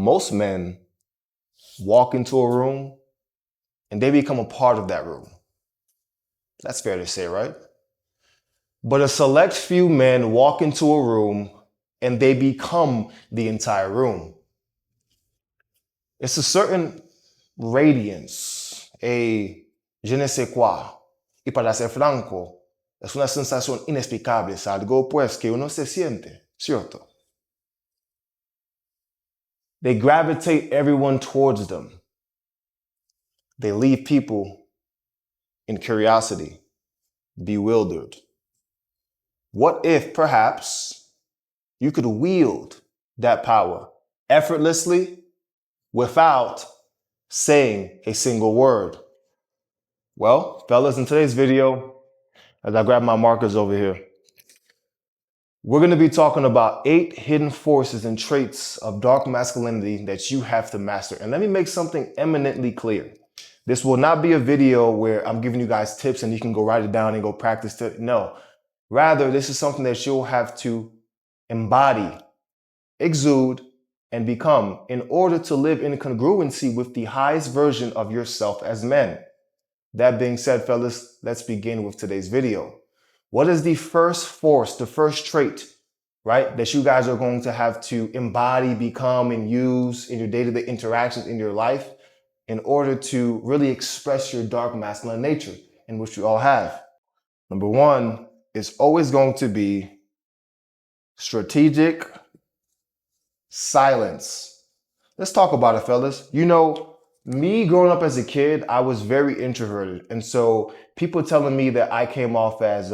most men walk into a room and they become a part of that room. That's fair to say, right? But a select few men walk into a room and they become the entire room. It's a certain radiance, a je ne sais quoi. Y para ser franco, es una sensación inexplicable, es algo pues que uno se siente, ¿cierto? They gravitate everyone towards them. They leave people in curiosity, bewildered. What if perhaps you could wield that power effortlessly without saying a single word? Well, fellas, in today's video, as I grab my markers over here, we're going to be talking about 8 hidden forces and traits of dark masculinity that you have to master. And let me make something eminently clear. This will not be a video where I'm giving you guys tips and you can go write it down and go practice it. No, rather, this is something that you'll have to embody, exude, and become in order to live in congruency with the highest version of yourself as men. That being said, fellas, let's begin with today's video. What is the first force, the first trait, right, that you guys are going to have to embody, become, and use in your day-to-day interactions in your life in order to really express your dark masculine nature, in which you all have? Number 1 is always going to be strategic silence. Let's talk about it, fellas. You know, me growing up as a kid, I was very introverted. And so people telling me that I came off as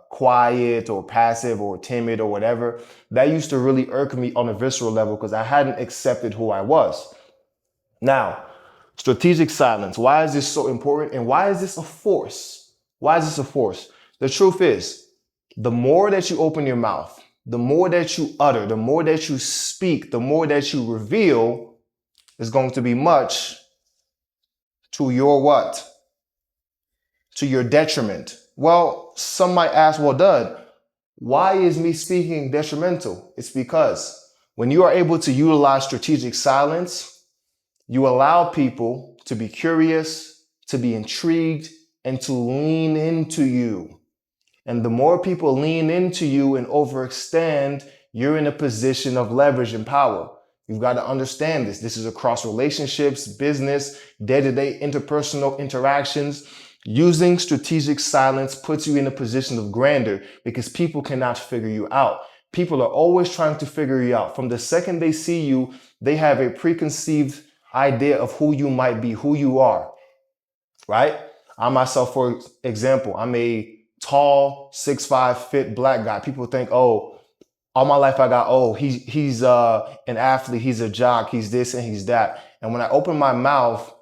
quiet or passive or timid or whatever, that used to really irk me on a visceral level because I hadn't accepted who I was. Now, strategic silence. Why is this so important? And why is this a force? Why is this a force? The truth is, the more that you open your mouth, the more that you utter, the more that you speak, the more that you reveal is going to be much to your what? To your detriment. Well, some might ask, well, Dud, why is me speaking detrimental? It's because when you are able to utilize strategic silence, you allow people to be curious, to be intrigued, and to lean into you. And the more people lean into you and overextend, you're in a position of leverage and power. You've got to understand this. This is across relationships, business, day-to-day interpersonal interactions. Using strategic silence puts you in a position of grandeur because people cannot figure you out. People are always trying to figure you out. From the second they see you, they have a preconceived idea of who you might be, who you are, right? I myself, for example, I'm a tall, 6'5", fit black guy. People think, oh, all my life I got, oh, he's an athlete, he's a jock, he's this and he's that. And when I open my mouth,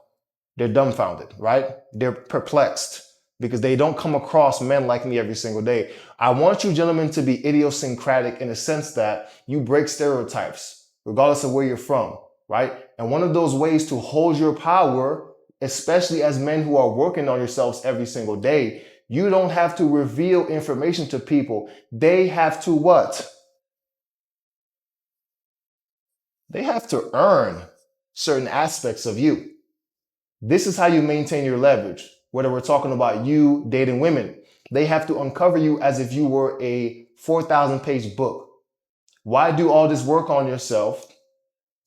they're dumbfounded, right? They're perplexed because they don't come across men like me every single day. I want you gentlemen to be idiosyncratic in the sense that you break stereotypes, regardless of where you're from, right? And one of those ways to hold your power, especially as men who are working on yourselves every single day, you don't have to reveal information to people. They have to what? They have to earn certain aspects of you. This is how you maintain your leverage. Whether we're talking about you dating women, they have to uncover you as if you were a 4,000-page book. Why do all this work on yourself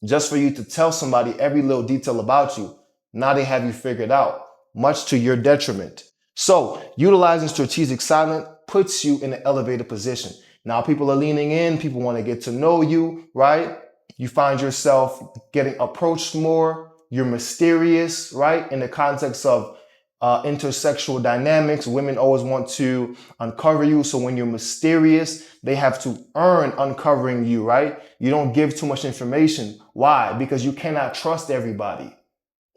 just for you to tell somebody every little detail about you? Now they have you figured out, much to your detriment. So utilizing strategic silence puts you in an elevated position. Now people are leaning in, people want to get to know you, right? You find yourself getting approached more. You're mysterious, right? In the context of intersexual dynamics, women always want to uncover you. So when you're mysterious, they have to earn uncovering you, right? You don't give too much information. Why? Because you cannot trust everybody.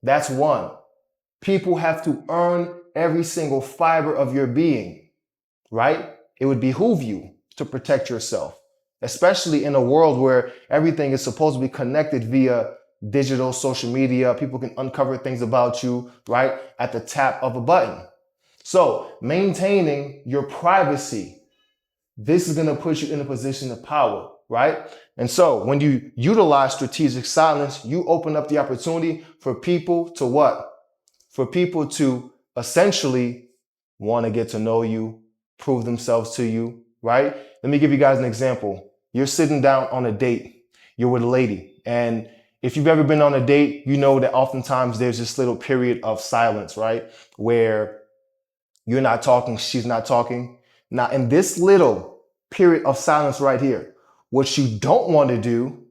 That's one. People have to earn every single fiber of your being, right? It would behoove you to protect yourself, especially in a world where everything is supposed to be connected via digital, social media. People can uncover things about you, right, at the tap of a button. So maintaining your privacy, this is going to put you in a position of power. right? And so when you utilize strategic silence, you open up the opportunity for people to what? For people to essentially want to get to know you, prove themselves to you, right? Let me give you guys an example. You're sitting down on a date. You're with a lady. And if you've ever been on a date, you know that oftentimes there's this little period of silence, right? Where you're not talking, she's not talking. Now, in this little period of silence right here, what you don't want to do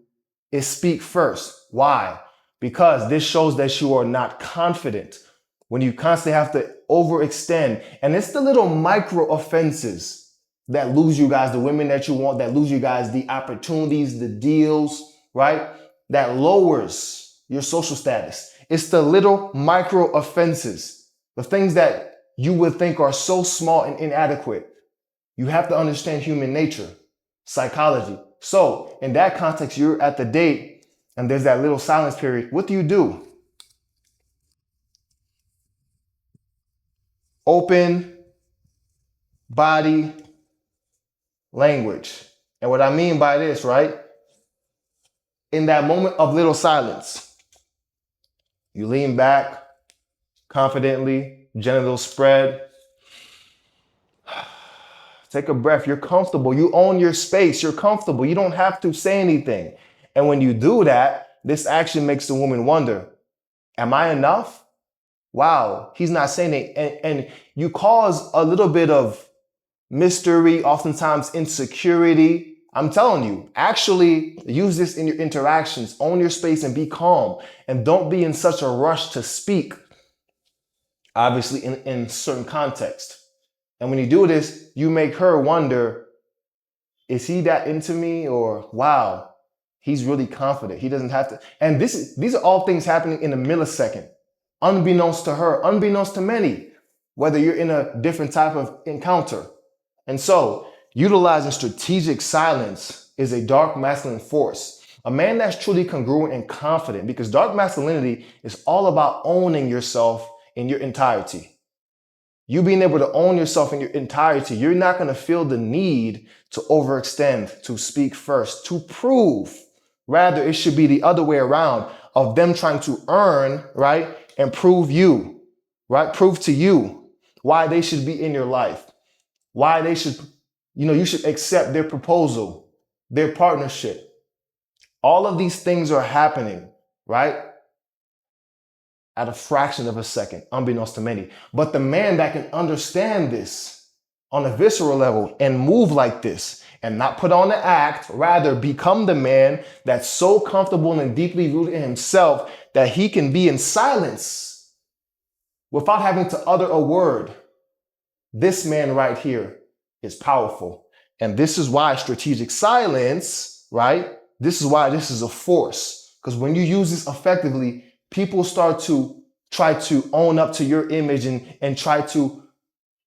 is speak first. Why? Because this shows that you are not confident. When you constantly have to overextend, and it's the little micro offenses that lose you guys the women that you want, that lose you guys the opportunities, the deals, right? That lowers your social status. It's the little micro offenses, the things that you would think are so small and inadequate. You have to understand human nature, psychology. So in that context, you're at the date and there's that little silence period. What do? Open body language. And what I mean by this, right? In that moment of little silence, you lean back confidently, genitals spread. Take a breath. You're comfortable. You own your space. You're comfortable. You don't have to say anything. And when you do that, this action makes the woman wonder, am I enough? Wow, he's not saying it. And you cause a little bit of mystery, oftentimes insecurity. I'm telling you, actually use this in your interactions. Own your space and be calm. And don't be in such a rush to speak, obviously in certain context. And when you do this, you make her wonder, is he that into me? Or wow, he's really confident. He doesn't have to. And these are all things happening in a millisecond, unbeknownst to her, unbeknownst to many, whether you're in a different type of encounter. And so utilizing strategic silence is a dark masculine force. A man that's truly congruent and confident, because dark masculinity is all about owning yourself in your entirety. You being able to own yourself in your entirety, you're not going to feel the need to overextend, to speak first, to prove. Rather, it should be the other way around, of them trying to earn, right, and prove you, right? Prove to you why they should be in your life, why they should, you should accept their proposal, their partnership. All of these things are happening, right? At a fraction of a second, unbeknownst to many. But the man that can understand this on a visceral level and move like this and not put on the act, rather become the man that's so comfortable and deeply rooted in himself that he can be in silence without having to utter a word. This man right here is powerful. And this is why strategic silence, right? This is why this is a force. Because when you use this effectively, people start to try to own up to your image and try to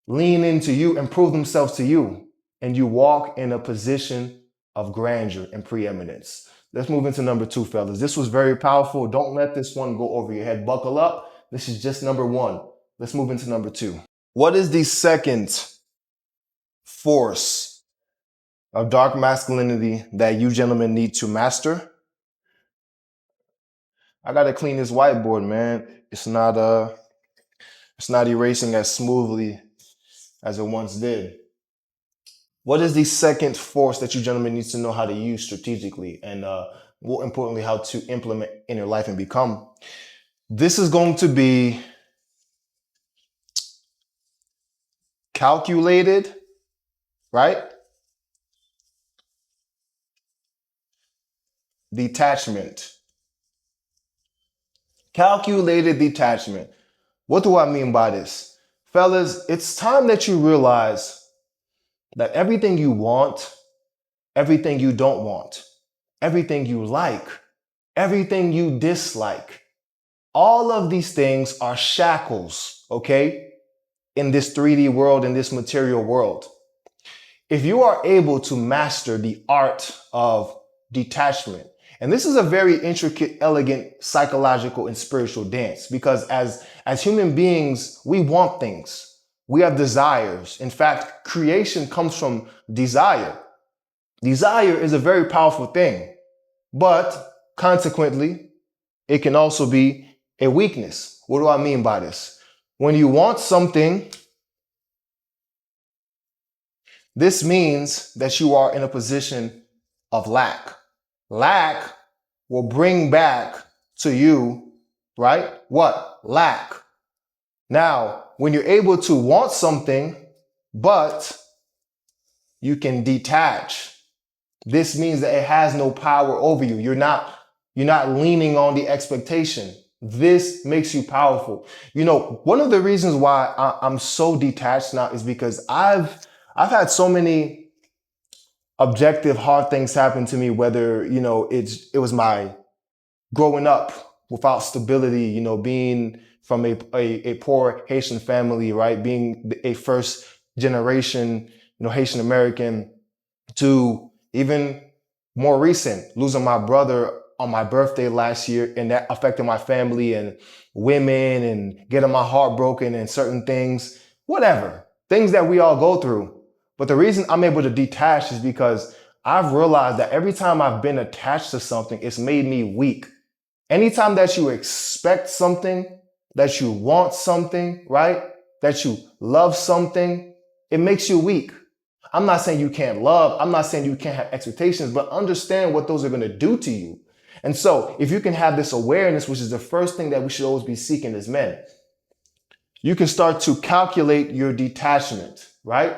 lean into you and prove themselves to you. And you walk in a position of grandeur and preeminence. Let's move into number 2, fellas. This was very powerful. Don't let this one go over your head. Buckle up. This is just number 1. Let's move into number 2. What is the second force of dark masculinity that you gentlemen need to master? I gotta clean this whiteboard, man. It's not erasing as smoothly as it once did. What is the second force that you gentlemen need to know how to use strategically, and more importantly, how to implement in your life and become? This is going to be calculated, right? Detachment. Calculated detachment. What do I mean by this? Fellas, it's time that you realize that everything you want, everything you don't want, everything you like, everything you dislike, all of these things are shackles, okay? In this 3D world, in this material world. If you are able to master the art of detachment, and this is a very intricate, elegant, psychological, and spiritual dance, because as human beings, we want things. We have desires. In fact, creation comes from desire. Desire is a very powerful thing, but consequently, it can also be a weakness. What do I mean by this? When you want something, this means that you are in a position of lack. Lack will bring back to you, right? What? Lack. Now, when you're able to want something, but you can detach, this means that it has no power over you. You're not leaning on the expectation. This makes you powerful. One of the reasons why I'm so detached now is because I've had so many objective hard things happen to me, whether, it was my growing up without stability, being from a poor Haitian family, right? Being a first generation, Haitian American, to even more recent, losing my brother on my birthday last year, and that affected my family and women, and getting my heart broken and certain things, whatever, things that we all go through. But the reason I'm able to detach is because I've realized that every time I've been attached to something, it's made me weak. Anytime that you expect something, that you want something, right? That you love something, it makes you weak. I'm not saying you can't love. I'm not saying you can't have expectations, but understand what those are going to do to you. And so if you can have this awareness, which is the first thing that we should always be seeking as men, you can start to calculate your detachment, right?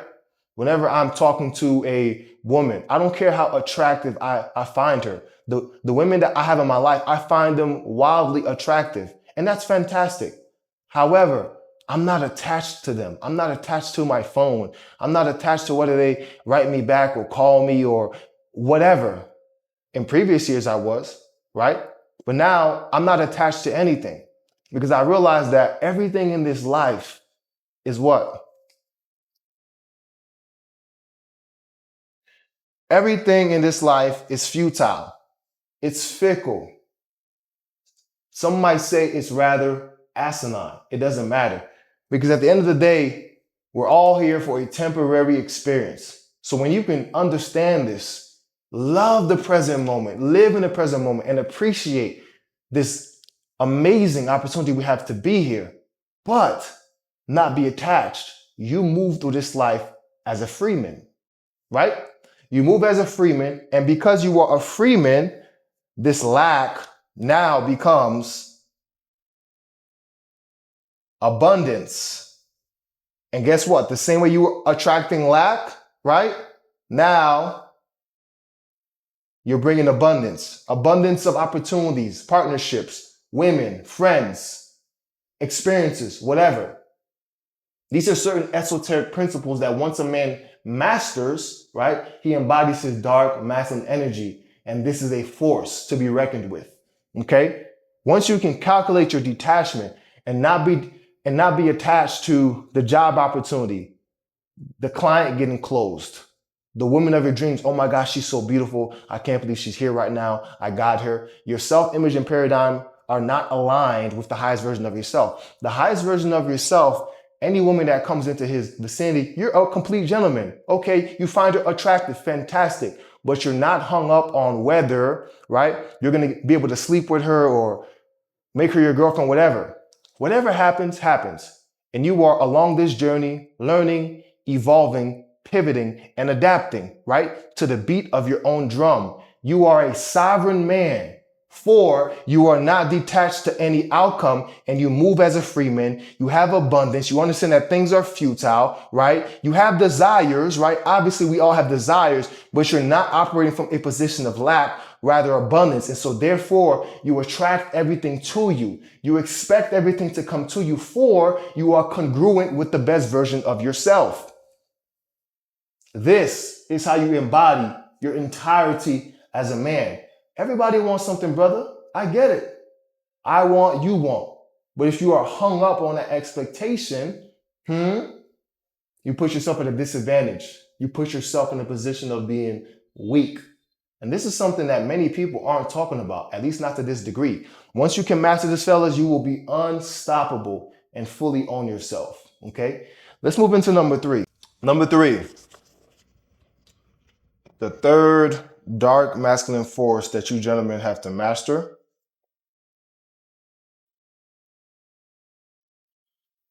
Whenever I'm talking to a woman, I don't care how attractive I find her. The women that I have in my life, I find them wildly attractive, and that's fantastic. However, I'm not attached to them. I'm not attached to my phone. I'm not attached to whether they write me back or call me or whatever. In previous years, I was, right? But now I'm not attached to anything because I realize that everything in this life is what? Everything in this life is futile. It's fickle. Some might say it's rather asinine. It doesn't matter. Because at the end of the day, we're all here for a temporary experience. So when you can understand this, love the present moment, live in the present moment, and appreciate this amazing opportunity we have to be here, but not be attached. You move through this life as a freeman, right? You move as a freeman, and because you are a freeman, this lack now becomes abundance. And guess what? The same way you were attracting lack, right? Now you're bringing abundance, abundance of opportunities, partnerships, women, friends, experiences, whatever. These are certain esoteric principles that once a man masters, right, he embodies his dark masculine energy. And this is a force to be reckoned with. Okay? Once you can calculate your detachment and not be attached to the job opportunity, the client getting closed, the woman of your dreams, oh my gosh, she's so beautiful. I can't believe she's here right now. I got her. Your self-image and paradigm are not aligned with the highest version of yourself. The highest version of yourself, any woman that comes into his vicinity, you're a complete gentleman. Okay, you find her attractive, fantastic, but you're not hung up on whether, right, you're going to be able to sleep with her or make her your girlfriend, whatever. Whatever happens, happens. And you are along this journey, learning, evolving, pivoting, and adapting, right, to the beat of your own drum. You are a sovereign man. For you are not detached to any outcome and you move as a freeman. You have abundance. You understand that things are futile, right? You have desires, right? Obviously, we all have desires, but you're not operating from a position of lack, rather abundance. And so therefore, you attract everything to you. You expect everything to come to you, for you are congruent with the best version of yourself. This is how you embody your entirety as a man. Everybody wants something, brother. I get it. I want, you want. But if you are hung up on that expectation, you put yourself at a disadvantage. You put yourself in a position of being weak. And this is something that many people aren't talking about, at least not to this degree. Once you can master this, fellas, you will be unstoppable and fully own yourself. Okay? Let's move into number three. Number three. The third dark masculine force that you gentlemen have to master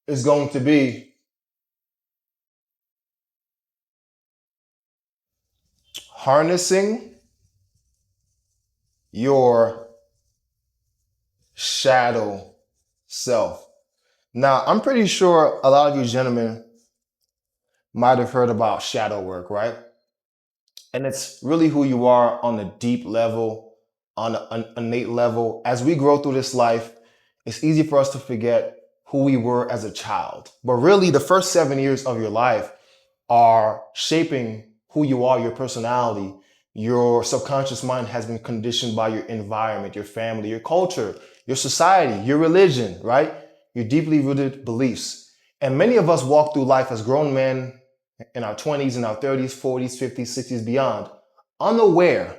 is going to be harnessing your shadow self. Now, I'm pretty sure a lot of you gentlemen might have heard about shadow work, right? And it's really who you are on a deep level, on an innate level. As we grow through this life, it's easy for us to forget who we were as a child. But really, the first 7 years of your life are shaping who you are, your personality. Your subconscious mind has been conditioned by your environment, your family, your culture, your society, your religion, right? Your deeply rooted beliefs. And many of us walk through life as grown men in our 20s, in our 30s, 40s, 50s, 60s, beyond, unaware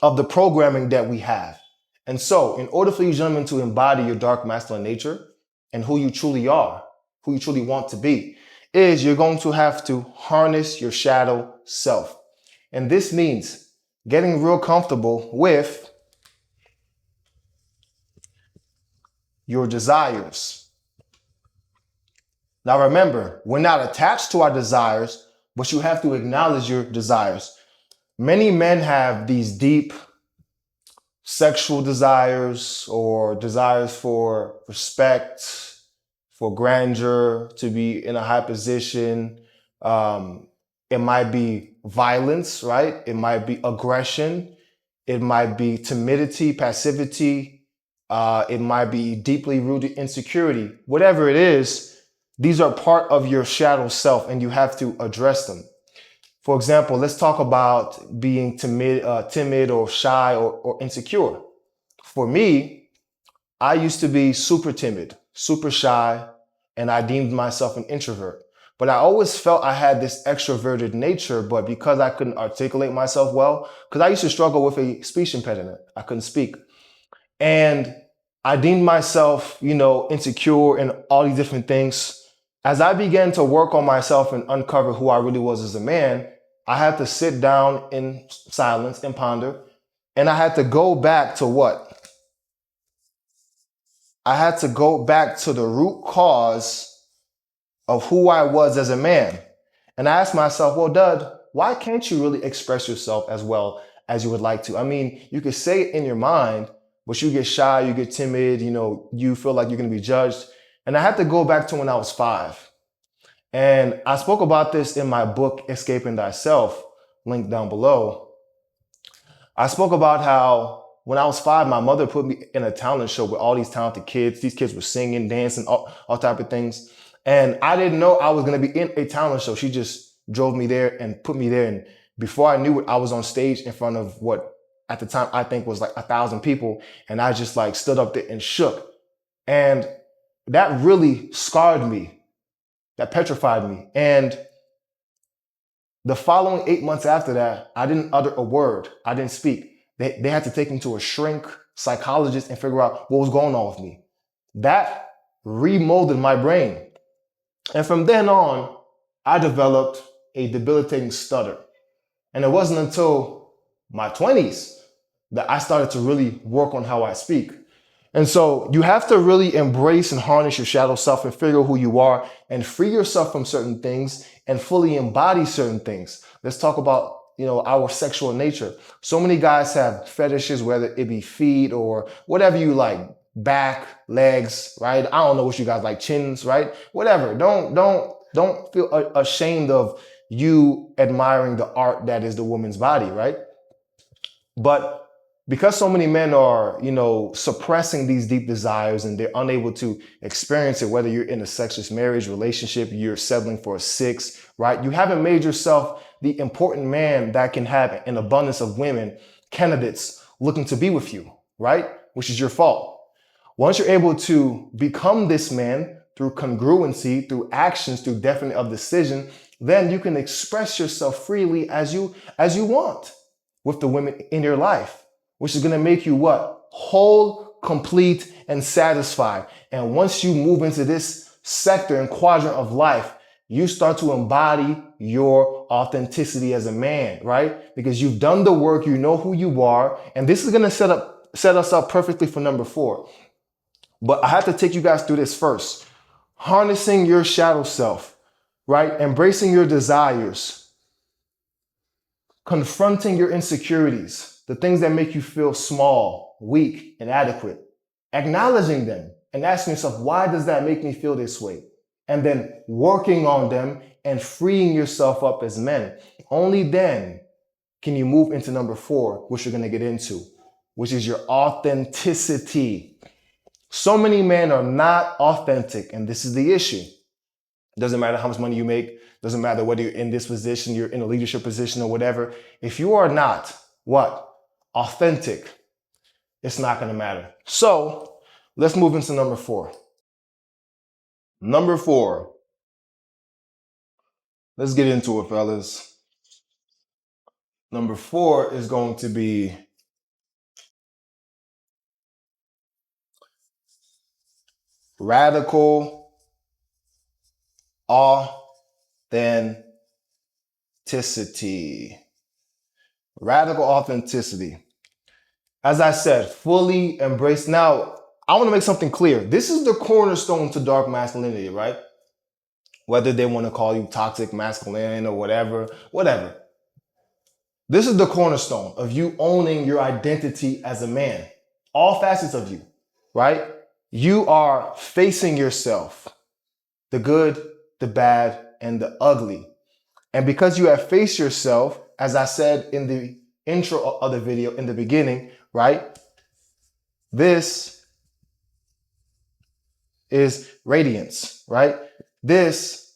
of the programming that we have. And so, in order for you gentlemen to embody your dark masculine nature and who you truly are, who you truly want to be, is you're going to have to harness your shadow self. And this means getting real comfortable with your desires. Now remember, we're not attached to our desires, but you have to acknowledge your desires. Many men have these deep sexual desires or desires for respect, for grandeur, to be in a high position. It might be violence, right? It might be aggression. It might be timidity, passivity. It might be deeply rooted insecurity. Whatever it is, these are part of your shadow self and you have to address them. For example, let's talk about being timid or shy or insecure. For me, I used to be super timid, super shy, and I deemed myself an introvert. But I always felt I had this extroverted nature, but because I couldn't articulate myself well, because I used to struggle with a speech impediment, I couldn't speak. And I deemed myself, insecure and all these different things. As I began to work on myself and uncover who I really was as a man, I had to sit down in silence and ponder. And I had to go back to what? I had to go back to the root cause of who I was as a man. And I asked myself, well, Dud, why can't you really express yourself as well as you would like to? I mean, you could say it in your mind, but you get shy, you get timid, you feel like you're going to be judged. And I had to go back to when I was 5. And I spoke about this in my book, Escaping Thyself, linked down below. I spoke about how when I was 5, my mother put me in a talent show with all these talented kids. These kids were singing, dancing, all type of things. And I didn't know I was going to be in a talent show. She just drove me there and put me there. And before I knew it, I was on stage in front of what at the time I think was like 1,000 people. And I just like stood up there and shook. And that really scarred me. That petrified me. And the following 8 months after that, I didn't utter a word. I didn't speak. They had to take me to a shrink psychologist and figure out what was going on with me. That remolded my brain. And from then on, I developed a debilitating stutter. And it wasn't until my 20s that I started to really work on how I speak. And so you have to really embrace and harness your shadow self and figure out who you are and free yourself from certain things and fully embody certain things. Let's talk about, our sexual nature. So many guys have fetishes, whether it be feet or whatever you like, back, legs, right? I don't know what you guys like, chins, right? Whatever. Don't feel ashamed of you admiring the art that is the woman's body, right? But because so many men are, suppressing these deep desires and they're unable to experience it, whether you're in a sexless marriage, relationship, you're settling for a 6, right? You haven't made yourself the important man that can have an abundance of women, candidates looking to be with you, right? Which is your fault. Once you're able to become this man through congruency, through actions, through definite of decision, then you can express yourself freely as you want with the women in your life, which is going to make you what? Whole, complete, and satisfied. And once you move into this sector and quadrant of life, you start to embody your authenticity as a man, right? Because you've done the work, you know who you are, and this is going to set us up perfectly for number 4. But I have to take you guys through this first. Harnessing your shadow self, right? Embracing your desires, confronting your insecurities, the things that make you feel small, weak, inadequate, acknowledging them and asking yourself, why does that make me feel this way? And then working on them and freeing yourself up as men. Only then can you move into number 4, which we're going to get into, which is your authenticity. So many men are not authentic, and this is the issue. Doesn't matter how much money you make, doesn't matter whether you're in this position, you're in a leadership position or whatever. If you are not, what? Authentic, it's not going to matter. So let's move into number 4. Number 4. Let's get into it, fellas. Number 4 is going to be radical authenticity. Radical authenticity. As I said, fully embrace. Now, I want to make something clear. This is the cornerstone to dark masculinity, right? Whether they want to call you toxic masculine or whatever. This is the cornerstone of you owning your identity as a man. All facets of you, right? You are facing yourself, the good, the bad, and the ugly. And because you have faced yourself, as I said in the intro of the video in the beginning, right? This is radiance, right? This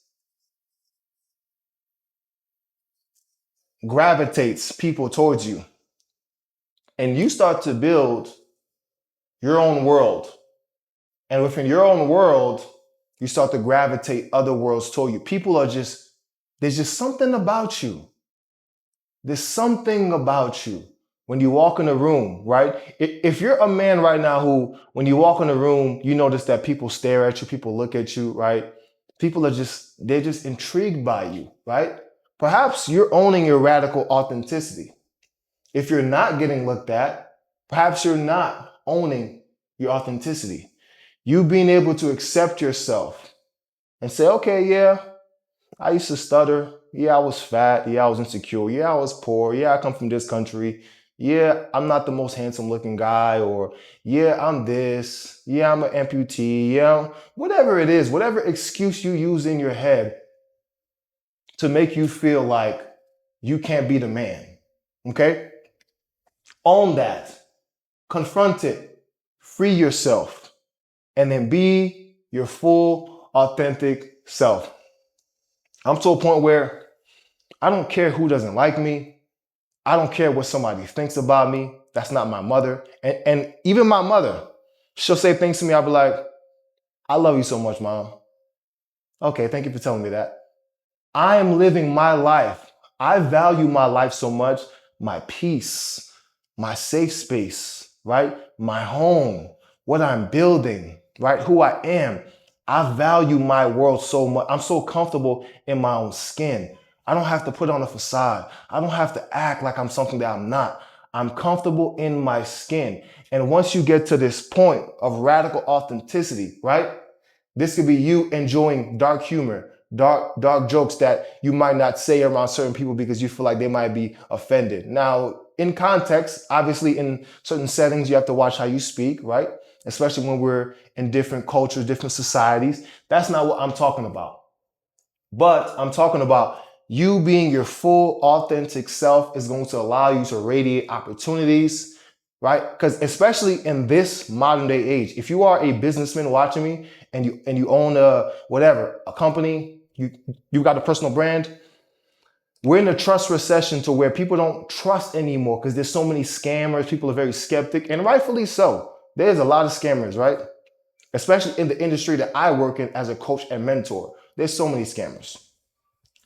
gravitates people towards you. And you start to build your own world. And within your own world, you start to gravitate other worlds toward you. People are there's just something about you. There's something about you when you walk in a room, right? If you're a man right now who, when you walk in a room, you notice that people stare at you, people look at you, right? People are they're just intrigued by you, right? Perhaps you're owning your radical authenticity. If you're not getting looked at, perhaps you're not owning your authenticity. You being able to accept yourself and say, okay, yeah, I used to stutter. Yeah, I was fat. Yeah, I was insecure. Yeah, I was poor. Yeah, I come from this country. Yeah, I'm not the most handsome looking guy. Or yeah, I'm this. Yeah, I'm an amputee. Yeah, whatever it is, whatever excuse you use in your head to make you feel like you can't be the man. Okay? Own that. Confront it. Free yourself. And then be your full, authentic self. I'm to a point where I don't care who doesn't like me. I don't care what somebody thinks about me. That's not my mother. And even my mother, she'll say things to me. I'll be like, I love you so much, Mom. Okay, thank you for telling me that. I am living my life. I value my life so much. My peace, my safe space, right? My home, what I'm building, right? Who I am. I value my world so much. I'm so comfortable in my own skin. I don't have to put on a facade. I don't have to act like I'm something that I'm not. I'm comfortable in my skin. And once you get to this point of radical authenticity, right? This could be you enjoying dark humor, dark jokes that you might not say around certain people because you feel like they might be offended. Now, in context, obviously in certain settings, you have to watch how you speak, right? Especially when we're in different cultures, different societies. That's not what I'm talking about. But I'm talking about you being your full authentic self is going to allow you to radiate opportunities, right? Because especially in this modern day age, if you are a businessman watching me and you own a company, you got a personal brand, we're in a trust recession to where people don't trust anymore because there's so many scammers. People are very skeptic, and rightfully so. There's a lot of scammers, right? Especially in the industry that I work in as a coach and mentor. There's so many scammers.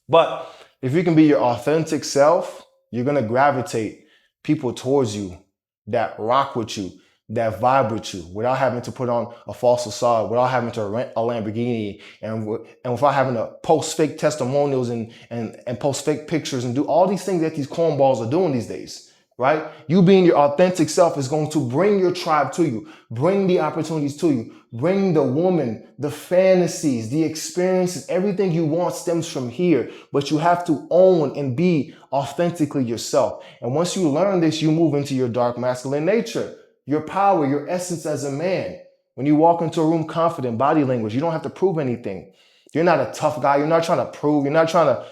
But if you can be your authentic self, you're going to gravitate people towards you that rock with you, that vibe with you without having to put on a false facade, without having to rent a Lamborghini, and without having to post fake testimonials and post fake pictures and do all these things that these cornballs are doing these days, right? You being your authentic self is going to bring your tribe to you, bring the opportunities to you, bring the woman, the fantasies, the experiences, everything you want stems from here, but you have to own and be authentically yourself. And once you learn this, you move into your dark masculine nature, your power, your essence as a man. When you walk into a room confident, body language, you don't have to prove anything. You're not a tough guy. You're not trying to prove. You're not trying to,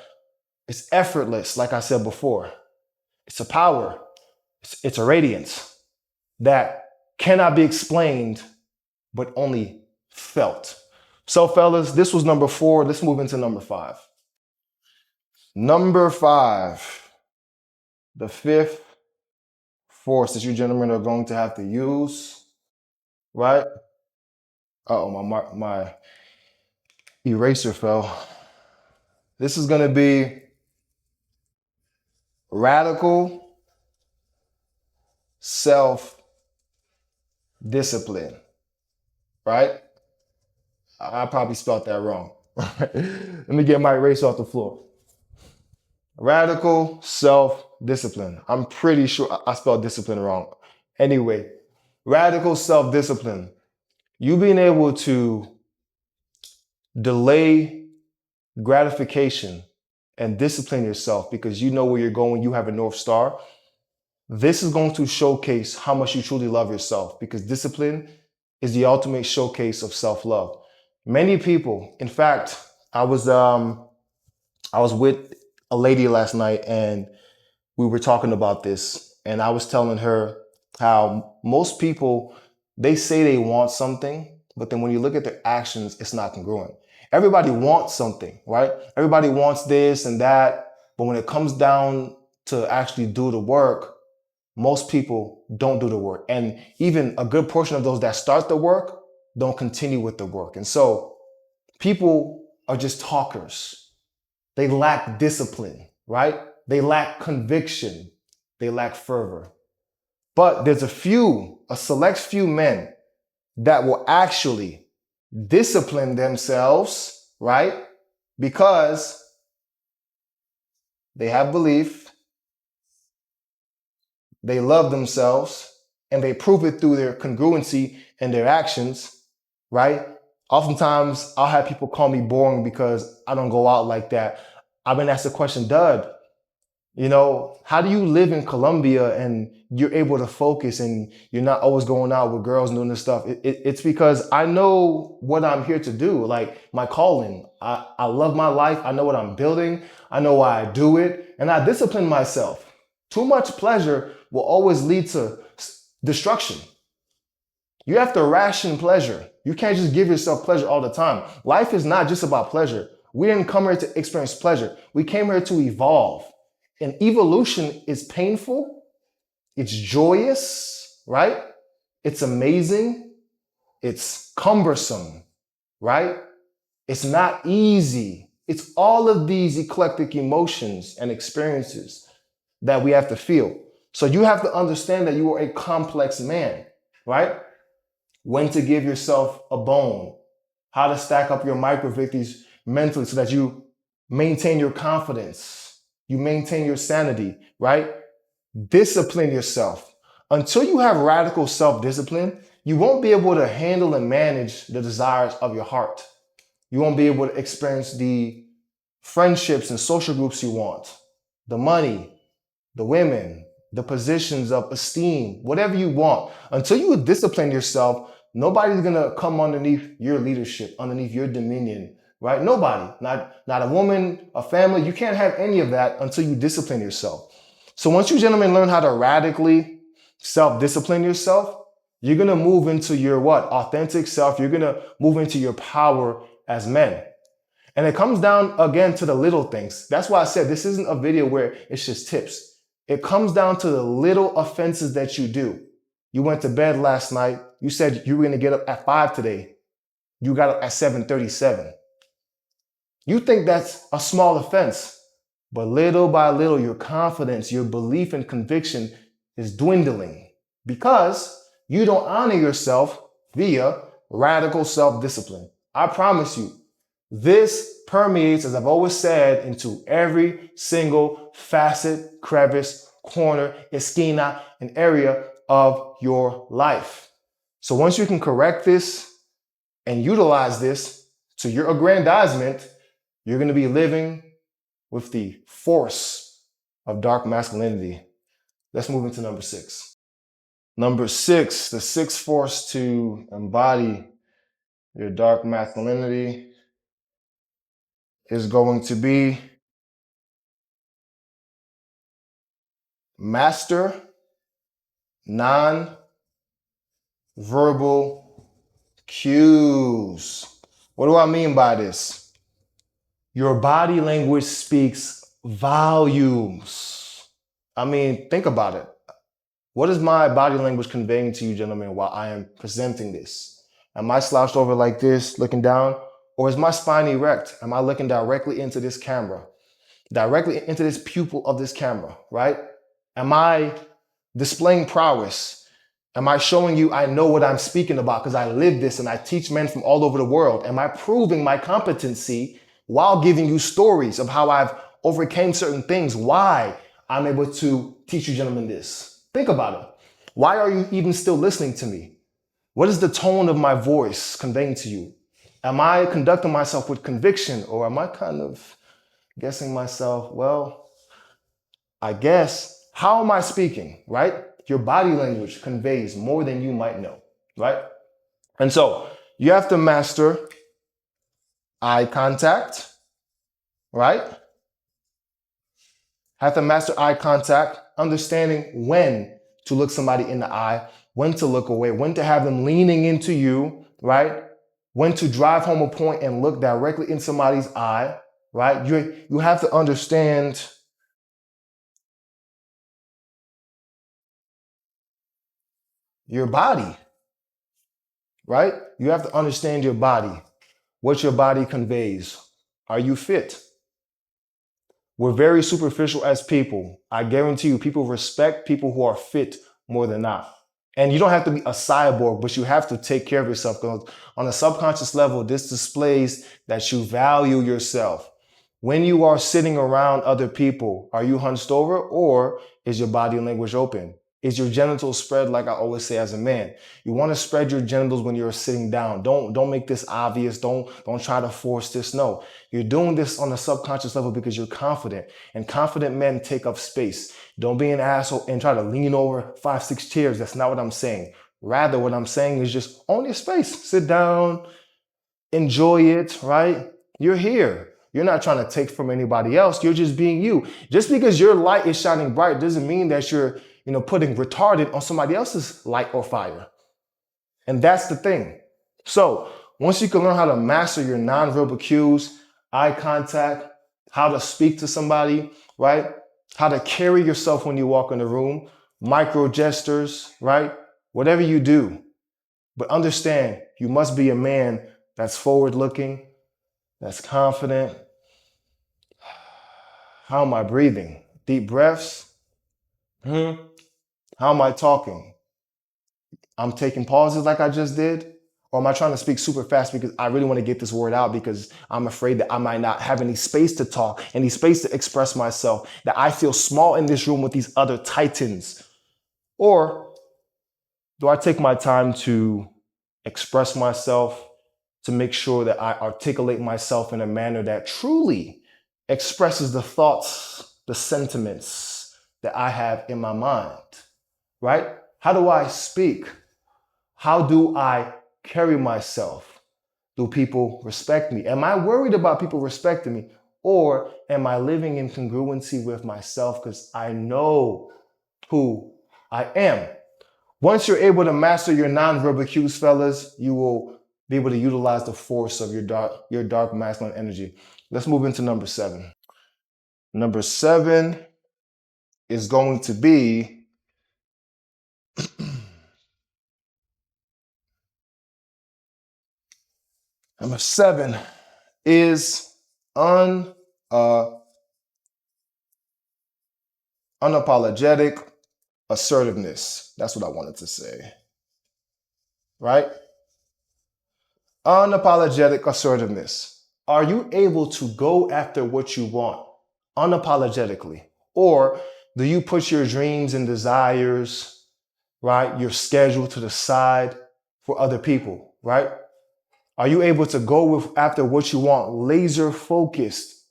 it's effortless, like I said before. It's a power. It's a radiance that cannot be explained, but only felt. So fellas, this was number 4. Let's move into number 5. Number 5, the fifth force that you gentlemen are going to have to use, right? Uh-oh, my eraser fell. This is going to be radical self-discipline, right? I probably spelled that wrong. Let me get my eraser off the floor. Radical self-discipline. I'm pretty sure I spelled discipline wrong. Anyway, radical self-discipline. You being able to delay gratification and discipline yourself because you know where you're going, you have a North Star. This is going to showcase how much you truly love yourself, because discipline is the ultimate showcase of self-love. Many people, in fact, I was with a lady last night and we were talking about this, and I was telling her how most people, they say they want something, but then when you look at their actions, it's not congruent. Everybody wants something, right? Everybody wants this and that, but when it comes down to actually do the work, most people don't do the work. And even a good portion of those that start the work don't continue with the work. And so people are just talkers. They lack discipline, right? They lack conviction. They lack fervor. But there's a select few men that will actually discipline themselves, right? Because they have belief, they love themselves, and they prove it through their congruency and their actions, right? Oftentimes, I'll have people call me boring because I don't go out like that. I've been asked the question, Dud, how do you live in Colombia and you're able to focus and you're not always going out with girls and doing this stuff? It's because I know what I'm here to do, like my calling. I love my life. I know what I'm building. I know why I do it. And I discipline myself. Too much pleasure will always lead to destruction. You have to ration pleasure. You can't just give yourself pleasure all the time. Life is not just about pleasure. We didn't come here to experience pleasure. We came here to evolve. And evolution is painful. It's joyous, right? It's amazing. It's cumbersome, right? It's not easy. It's all of these eclectic emotions and experiences that we have to feel. So you have to understand that you are a complex man, right? When to give yourself a bone, how to stack up your micro victories mentally so that you maintain your confidence, you maintain your sanity, right? Discipline yourself. Until you have radical self-discipline, you won't be able to handle and manage the desires of your heart. You won't be able to experience the friendships and social groups you want, the money, the women, the positions of esteem, whatever you want. Until you discipline yourself, nobody's gonna come underneath your leadership, underneath your dominion, right? Nobody, not a woman, a family. You can't have any of that until you discipline yourself. So once you gentlemen learn how to radically self-discipline yourself, you're gonna move into your authentic self. You're gonna move into your power as men. And it comes down again to the little things. That's why I said this isn't a video where it's just tips. It comes down to the little offenses that you do. You went to bed last night. You said you were going to get up at 5 today. You got up at 7:37. You think that's a small offense, but little by little, your confidence, your belief and conviction is dwindling because You don't honor yourself via radical self-discipline. I promise you, this permeates, as I've always said, into every single facet, crevice, corner, esquina, and area of your life. So once you can correct this and utilize this to your aggrandizement, you're going to be living with the force of dark masculinity. Let's move into number 6. Number 6, the sixth force to embody your dark masculinity is going to be master non-verbal cues. What do I mean by this? Your body language speaks volumes. I mean, think about it. What is my body language conveying to you, gentlemen, while I am presenting this? Am I slouched over like this, looking down? Or is my spine erect? Am I looking directly into this camera? Directly into this pupil of this camera, right? Am I displaying prowess? Am I showing you I know what I'm speaking about because I live this and I teach men from all over the world? Am I proving my competency while giving you stories of how I've overcame certain things? Why I'm able to teach you gentlemen this? Think about it. Why are you even still listening to me? What is the tone of my voice conveying to you? Am I conducting myself with conviction, or am I kind of guessing myself, well, I guess, how am I speaking, right? Your body language conveys more than you might know, right? And so you have to master eye contact, right? Have to master eye contact, understanding when to look somebody in the eye, when to look away, when to have them leaning into you, right? When to drive home a point and look directly in somebody's eye, right? You have to understand your body, right? You have to understand your body, what your body conveys. Are you fit? We're very superficial as people. I guarantee you, people respect people who are fit more than not. And you don't have to be a cyborg, but you have to take care of yourself, because on a subconscious level, this displays that you value yourself. When you are sitting around other people, are you hunched over, or is your body language open? Is your genitals spread, like I always say as a man? You want to spread your genitals when you're sitting down. Don't make this obvious. Don't try to force this. No, you're doing this on a subconscious level because you're confident. And confident men take up space. Don't be an asshole and try to lean over 5, 6 chairs. That's not what I'm saying. Rather, what I'm saying is just own your space. Sit down, enjoy it, right? You're here. You're not trying to take from anybody else. You're just being you. Just because your light is shining bright doesn't mean that you're, putting retardant on somebody else's light or fire. And that's the thing. So once you can learn how to master your nonverbal cues, eye contact, how to speak to somebody, right? How to carry yourself when you walk in the room, micro gestures, right? Whatever you do. But understand, you must be a man that's forward looking, that's confident. How am I breathing? Deep breaths. How am I talking? I'm taking pauses like I just did? Or am I trying to speak super fast because I really want to get this word out because I'm afraid that I might not have any space to talk, any space to express myself, that I feel small in this room with these other titans? Or do I take my time to express myself, to make sure that I articulate myself in a manner that truly expresses the thoughts, the sentiments that I have in my mind, right? How do I speak? How do I carry myself? Do people respect me? Am I worried about people respecting me? Or am I living in congruency with myself because I know who I am? Once you're able to master your nonverbal cues, fellas, you will be able to utilize the force of your dark masculine energy. Let's move into number 7. Number 7 is going to be number 7 is unapologetic assertiveness. That's what I wanted to say. right? Unapologetic assertiveness. Are you able to go after what you want unapologetically? Or do you put your dreams and desires, right, your schedule to the side for other people, right? Are you able to go after what you want, laser focused,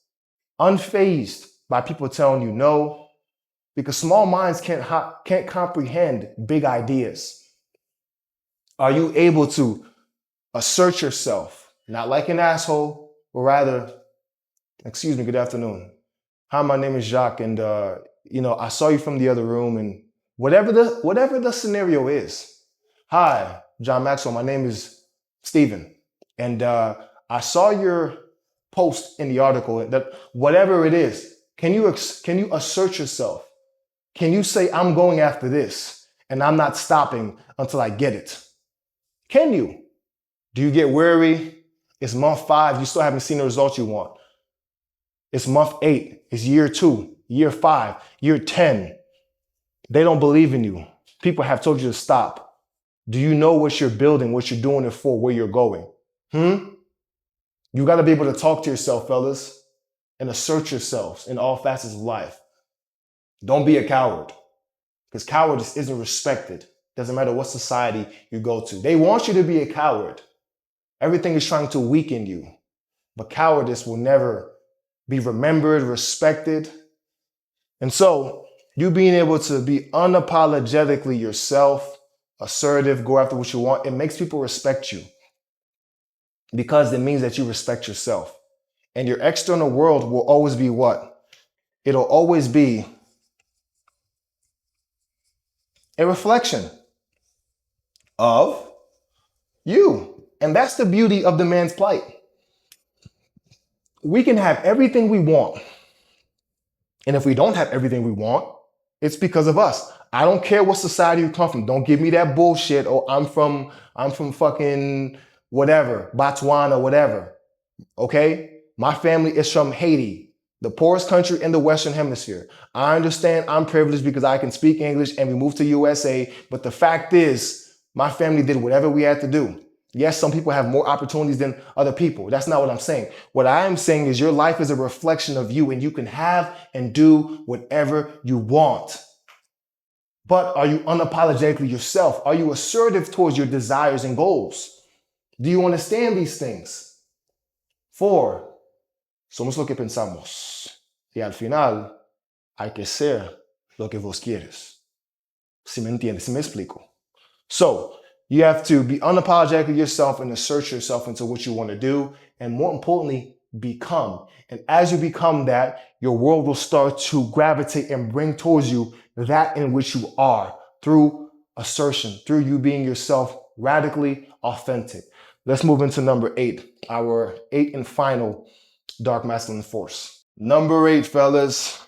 unfazed by people telling you no? Because small minds can't comprehend big ideas. Are you able to assert yourself, not like an asshole, but rather, excuse me, good afternoon. Hi, my name is Jacques, and I saw you from the other room, and whatever the scenario is. Hi, John Maxwell. My name is Stephen, and I saw your post in the article. That whatever it is, can you assert yourself? Can you say I'm going after this, and I'm not stopping until I get it? Can you? Do you get weary? It's month 5. You still haven't seen the results you want. It's month 8. It's year 2, year 5, year 10. They don't believe in you. People have told you to stop. Do you know what you're building, what you're doing it for, where you're going? You got to be able to talk to yourself, fellas, and assert yourselves in all facets of life. Don't be a coward, because cowardice isn't respected. Doesn't matter what society you go to. They want you to be a coward. Everything is trying to weaken you. But cowardice will never be remembered, respected. And so, you being able to be unapologetically yourself, assertive, go after what you want, it makes people respect you. Because it means that you respect yourself. And your external world will always be what? It'll always be a reflection of you. And that's the beauty of the man's plight. We can have everything we want. And if we don't have everything we want, it's because of us. I don't care what society you come from. Don't give me that bullshit. Oh, I'm from fucking whatever, Botswana, whatever. Okay? My family is from Haiti, the poorest country in the Western Hemisphere. I understand I'm privileged because I can speak English and we moved to USA. But the fact is, my family did whatever we had to do. Yes, some people have more opportunities than other people. That's not what I'm saying. What I am saying is your life is a reflection of you and you can have and do whatever you want. But are you unapologetically yourself? Are you assertive towards your desires and goals? Do you understand these things? 4. Somos lo que pensamos. Y al final, hay que ser lo que vos quieres. Si me entiendes, si me explico. So, you have to be unapologetically yourself and assert yourself into what you want to do. And more importantly, become. And as you become that, your world will start to gravitate and bring towards you that in which you are through assertion, through you being yourself radically authentic. Let's move into number 8, our 8th and final dark masculine force. Number 8, fellas.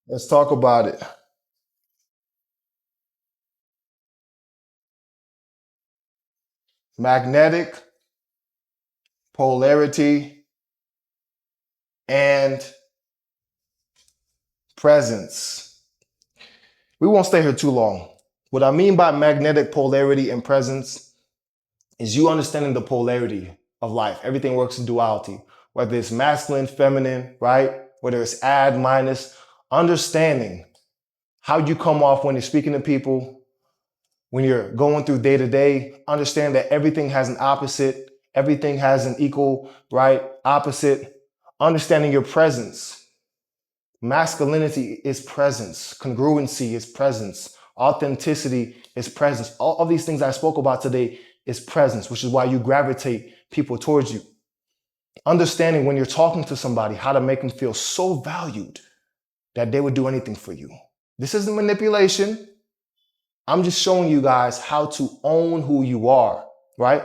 Let's talk about it. Magnetic polarity and presence. We won't stay here too long. What I mean by magnetic polarity and presence is you understanding the polarity of life. Everything works in duality, whether it's masculine, feminine, right? Whether it's add, minus, understanding how you come off when you're speaking to people, when you're going through day to day, understand that everything has an opposite, everything has an equal, right? Opposite. Understanding your presence. Masculinity is presence. Congruency is presence. Authenticity is presence. All of these things I spoke about today is presence, which is why you gravitate people towards you. Understanding when you're talking to somebody how to make them feel so valued that they would do anything for you. This isn't manipulation. I'm just showing you guys how to own who you are, right?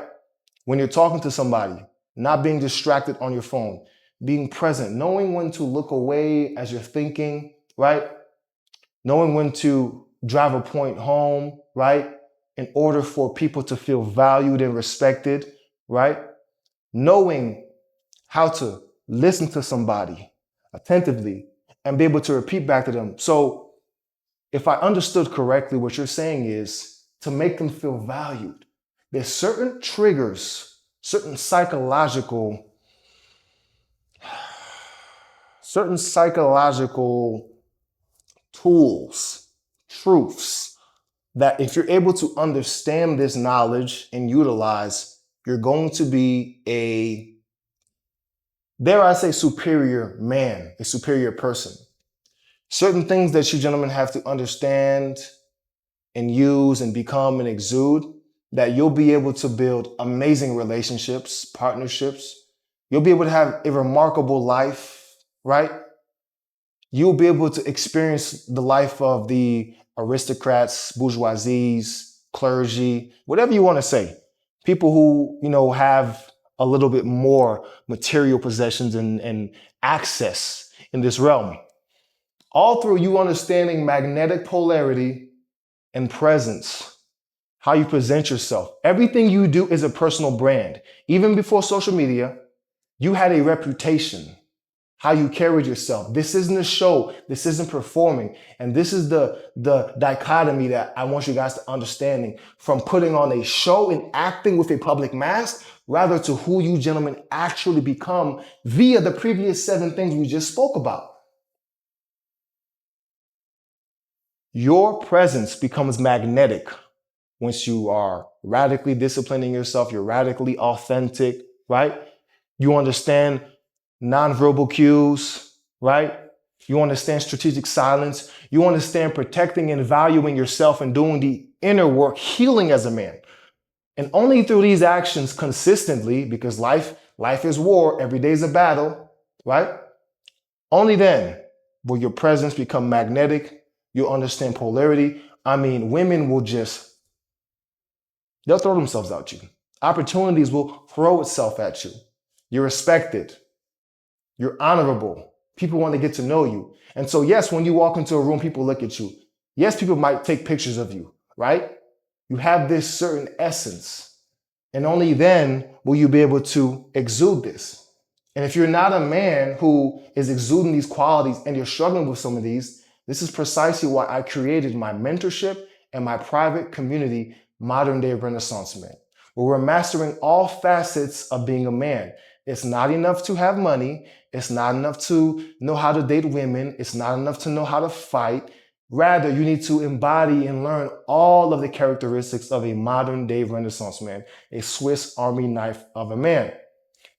When you're talking to somebody, not being distracted on your phone, being present, knowing when to look away as you're thinking, right? Knowing when to drive a point home, right? In order for people to feel valued and respected, right? Knowing how to listen to somebody attentively and be able to repeat back to them. So if I understood correctly, what you're saying is to make them feel valued. There's certain triggers, certain psychological tools, truths that if you're able to understand this knowledge and utilize, you're going to be a, dare I say, superior man, a superior person. Certain things that you gentlemen have to understand and use and become and exude, that you'll be able to build amazing relationships, partnerships. You'll be able to have a remarkable life, right? You'll be able to experience the life of the aristocrats, bourgeoisies, clergy, whatever you want to say. People who, have a little bit more material possessions and access in this realm. All through you understanding magnetic polarity and presence, how you present yourself. Everything you do is a personal brand. Even before social media, you had a reputation, how you carried yourself. This isn't a show. This isn't performing. And this is the dichotomy that I want you guys to understanding from putting on a show and acting with a public mask, rather to who you gentlemen actually become via the previous 7 things we just spoke about. Your presence becomes magnetic once you are radically disciplining yourself, you're radically authentic, right? You understand nonverbal cues, right? You understand strategic silence. You understand protecting and valuing yourself and doing the inner work, healing as a man. And only through these actions consistently, because life is war, every day is a battle, right? Only then will your presence become magnetic. You'll understand polarity. I mean, women will they'll throw themselves at you. Opportunities will throw itself at you. You're respected. You're honorable. People want to get to know you. And so, yes, when you walk into a room, people look at you. Yes, people might take pictures of you, right? You have this certain essence. And only then will you be able to exude this. And if you're not a man who is exuding these qualities and you're struggling with some of these, this is precisely why I created my mentorship and my private community, Modern Day Renaissance Men, where we're mastering all facets of being a man. It's not enough to have money. It's not enough to know how to date women. It's not enough to know how to fight. Rather, you need to embody and learn all of the characteristics of a modern day Renaissance man, a Swiss Army knife of a man.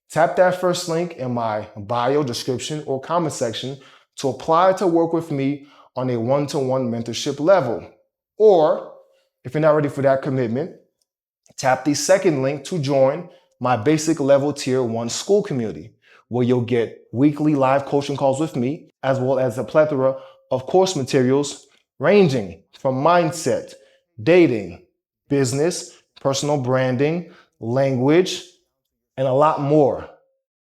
Tap that first link in my bio description or comment section to apply to work with me on a one-to-one mentorship level. Or if you're not ready for that commitment, tap the second link to join my basic level tier 1 school community, where you'll get weekly live coaching calls with me, as well as a plethora of course materials ranging from mindset, dating, business, personal branding, language, and a lot more.